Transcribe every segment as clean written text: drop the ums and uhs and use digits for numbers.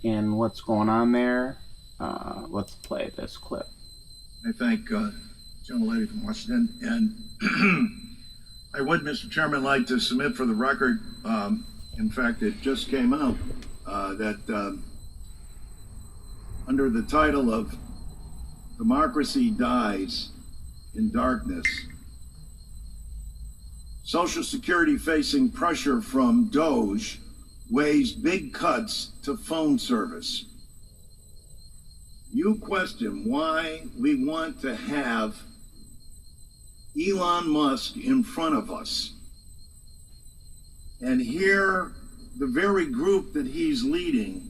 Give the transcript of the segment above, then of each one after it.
in what's going on there. Let's play this clip. I thank gentlelady from Washington, and I would, Mr. Chairman, like to submit for the record, in fact, it just came out, that under the title of Democracy Dies in Darkness, Social Security facing pressure from DOGE weighs big cuts to phone service. You question why we want to have Elon Musk in front of us. And here, the very group that he's leading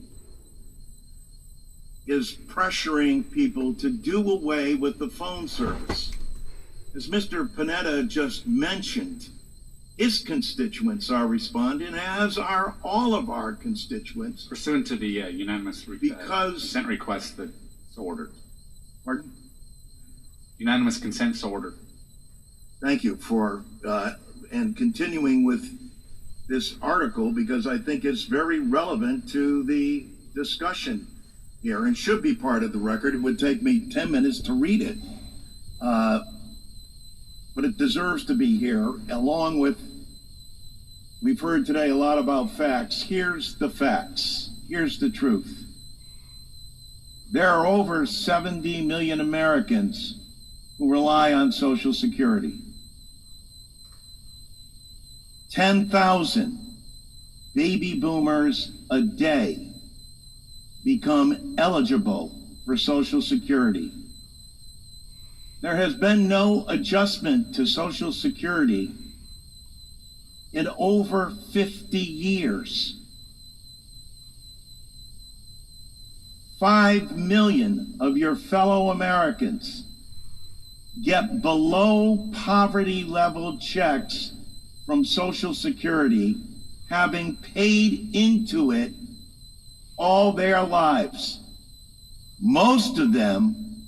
is pressuring people to do away with the phone service. As Mr. Panetta just mentioned, his constituents are responding, as are all of our constituents. Pursuant to the unanimous consent request that's ordered. Pardon? Unanimous consent is ordered. Thank you for, and continuing with this article, because I think it's very relevant to the discussion here and should be part of the record. It would take me 10 minutes to read it. But it deserves to be here, along with, we've heard today a lot about facts. Here's the facts. Here's the truth. There are over 70 million Americans who rely on Social Security. 10,000 baby boomers a day become eligible for Social Security. There has been no adjustment to Social Security in over 50 years. 5 million of your fellow Americans get below poverty level checks from Social Security, having paid into it all their lives. Most of them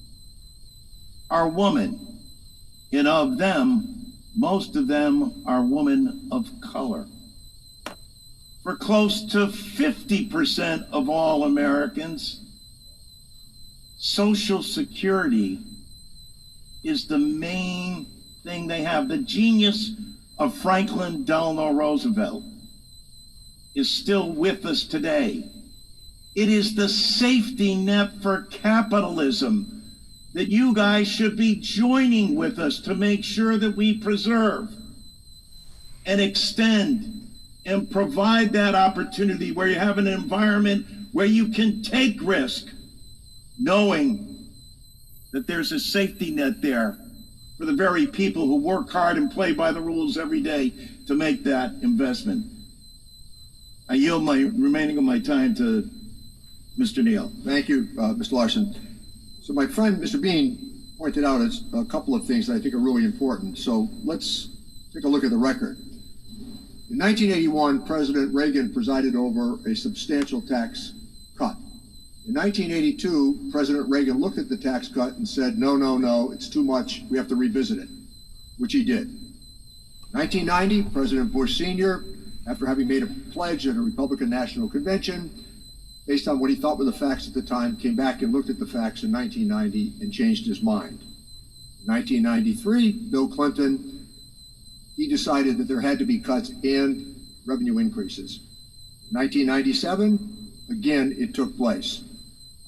are women, and of them, most of them are women of color. For close to 50% of all Americans, Social Security is the main thing they have. The genius of Franklin Delano Roosevelt is still with us today. It is the safety net for capitalism that you guys should be joining with us to make sure that we preserve and extend and provide that opportunity where you have an environment where you can take risk, knowing that there's a safety net there for the very people who work hard and play by the rules every day to make that investment. I yield my remaining of my time to Mr. Neal. Thank you, Mr. Larson. So my friend, Mr. Bean, pointed out a couple of things that I think are really important. So let's take a look at the record. In 1981, President Reagan presided over a substantial tax cut. In 1982, President Reagan looked at the tax cut and said, no, no, no, it's too much, we have to revisit it, which he did. 1990, President Bush Sr., after having made a pledge at a Republican National Convention, based on what he thought were the facts at the time, came back and looked at the facts in 1990 and changed his mind. In 1993, Bill Clinton, he decided that there had to be cuts and revenue increases. In 1997, again, it took place.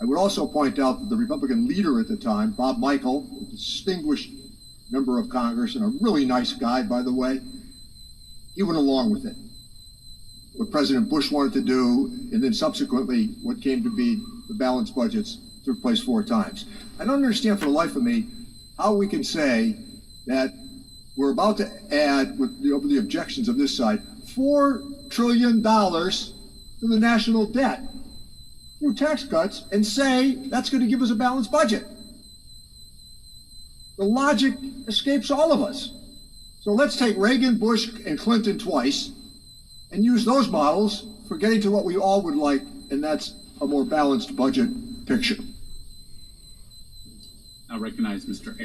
I would also point out that the Republican leader at the time, Bob Michael, a distinguished member of Congress and a really nice guy, by the way, he went along with it. What President Bush wanted to do, and then subsequently what came to be the balanced budgets, took place 4 times. I don't understand for the life of me how we can say that we're about to add, with the objections of this side, $4 trillion to the national debt through tax cuts and say that's going to give us a balanced budget. The logic escapes all of us. So let's take Reagan, Bush, and Clinton twice and use those models for getting to what we all would like, and that's a more balanced budget picture. I recognize Mr. Aaron.